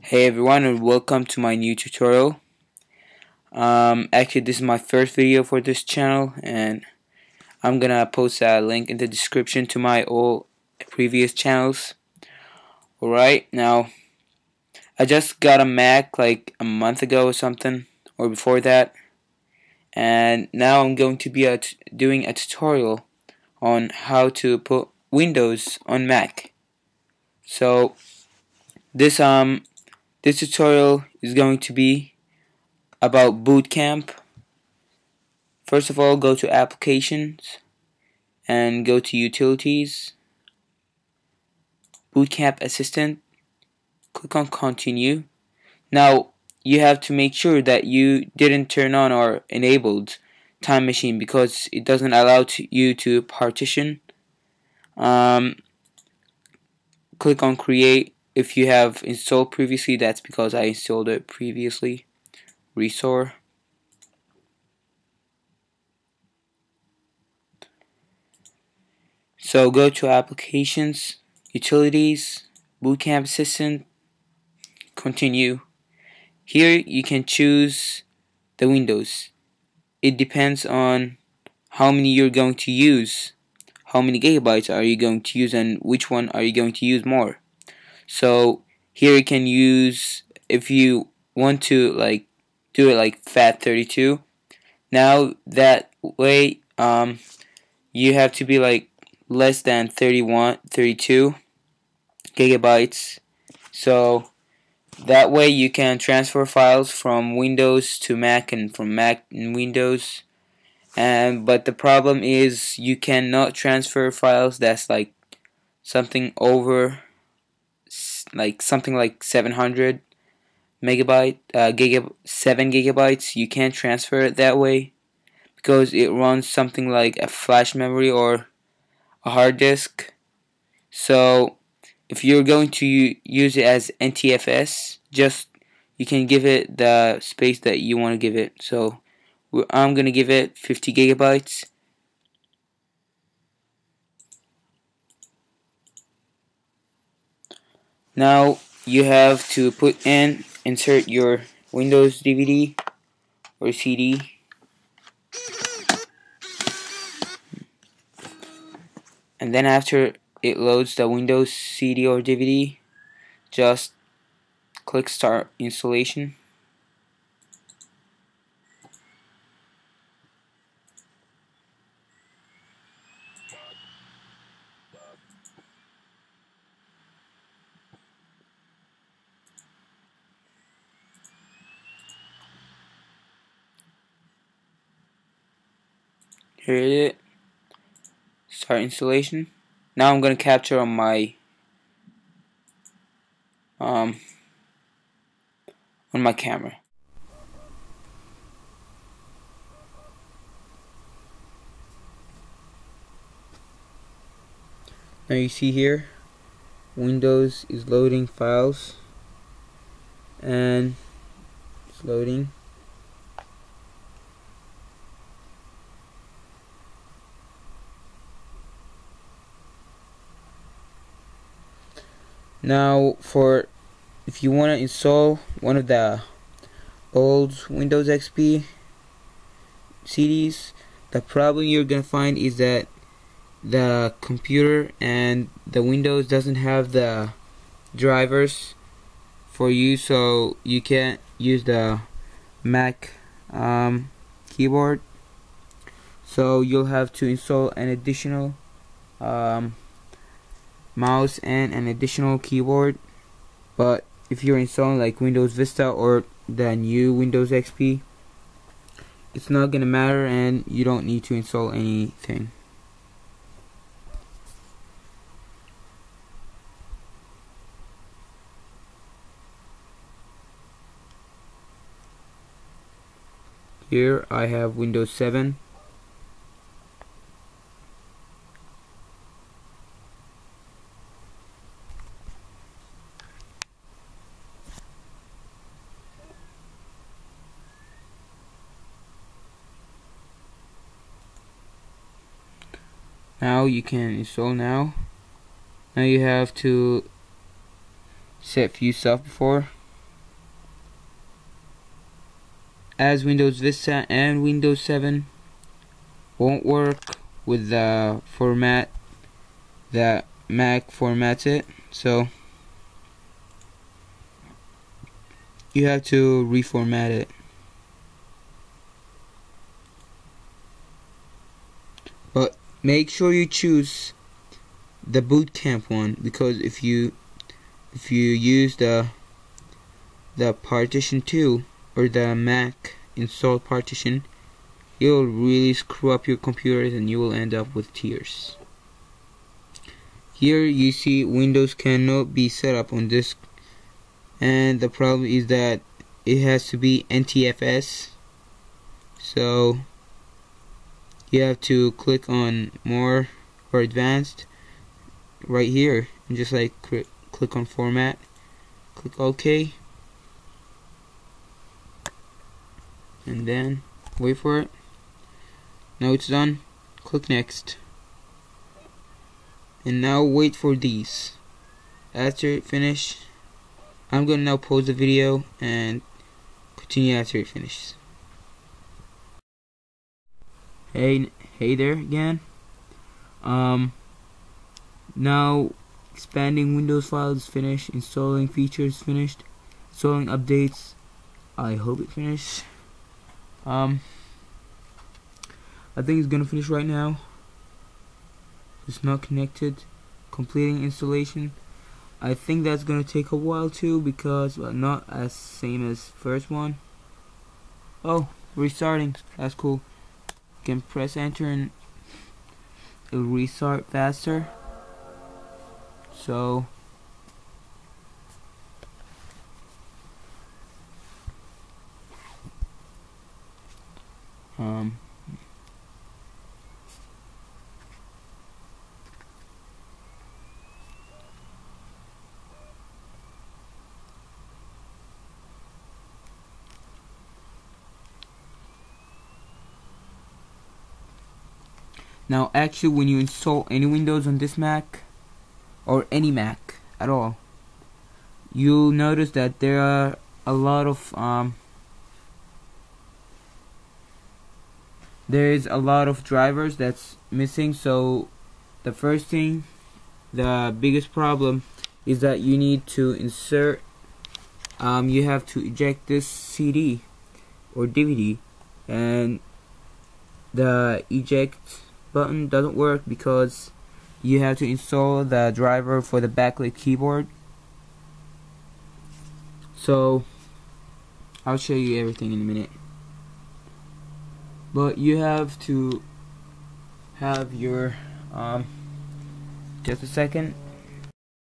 Hey everyone, and welcome to my new tutorial. Actually, this is my first video for this channel, and I'm gonna post a link in the description to my all previous channels. Alright, now I just got a Mac like a month ago or something, or before that, and now I'm going to be doing a tutorial on how to put Windows on Mac. So this tutorial is going to be about Boot Camp. First of all, go to Applications and go to Utilities, Boot Camp Assistant, click on Continue. Now you have to make sure that you didn't turn on or enabled Time Machine because it doesn't allow you to partition. Click on Create. If you have installed previously, that's because I installed it previously. Restore. So go to Applications, Utilities, Boot Camp Assistant, Continue. Here you can choose the Windows. It depends on how many you're going to use, how many gigabytes are you going to use, and which one are you going to use more. So here you can use, if you want to do it like FAT32. Now that way you have to be like less than 32 gigabytes. So that way you can transfer files from Windows to Mac and from Mac and Windows. But the problem is you cannot transfer files that's like something over something like 700 megabyte 7 gigabytes. You can't transfer it that way because it runs something like a flash memory or a hard disk. So if you're going to use it as NTFS, just you can give it the space that you want to give it. So I'm going to give it 50 gigabytes. Now you have to insert your Windows DVD or CD. And then after it loads the Windows CD or DVD, just click Start Installation. Here it is. Start installation. Now I'm going to capture on my camera. Now you see here Windows is loading files, and it's loading. Now if you want to install one of the old Windows XP CDs, the problem you're gonna find is that the computer and the Windows doesn't have the drivers for you, so you can't use the Mac keyboard. So you'll have to install an additional mouse and an additional keyboard. But if you're installing like Windows Vista or the new Windows XP, it's not gonna matter, and you don't need to install anything. Here I have Windows 7. Now you can install now. Now you have to set few stuff before. as Windows Vista and Windows 7 won't work with the format that Mac formats it, so you have to reformat it. But make sure you choose the Boot Camp one, because if you use the partition 2 or the Mac install partition, you'll really screw up your computers and you will end up with tears. Here you see Windows cannot be set up on this, and the problem is that it has to be NTFS, so you have to click on more or advanced right here and just like click on format, click OK, and then wait for it. Now it's done, click next, and now wait for these. After it finish, I'm gonna now pause the video and continue after it finishes. Hey there again. Now expanding Windows files finished, installing features finished, installing updates, I hope it finished. I think it's gonna finish right now. It's not connected. Completing installation. I think that's gonna take a while too, because not as same as first one. Oh, restarting. That's cool. You can press enter and it'll restart faster. So now actually when you install any Windows on this Mac or any Mac at all, you'll notice that there are a lot of there is a lot of drivers that's missing. So the first thing, the biggest problem, is that you need to insert you have to eject this CD or DVD, and the eject button doesn't work because you have to install the driver for the backlit keyboard. So I'll show you everything in a minute, but you have to have your just a second.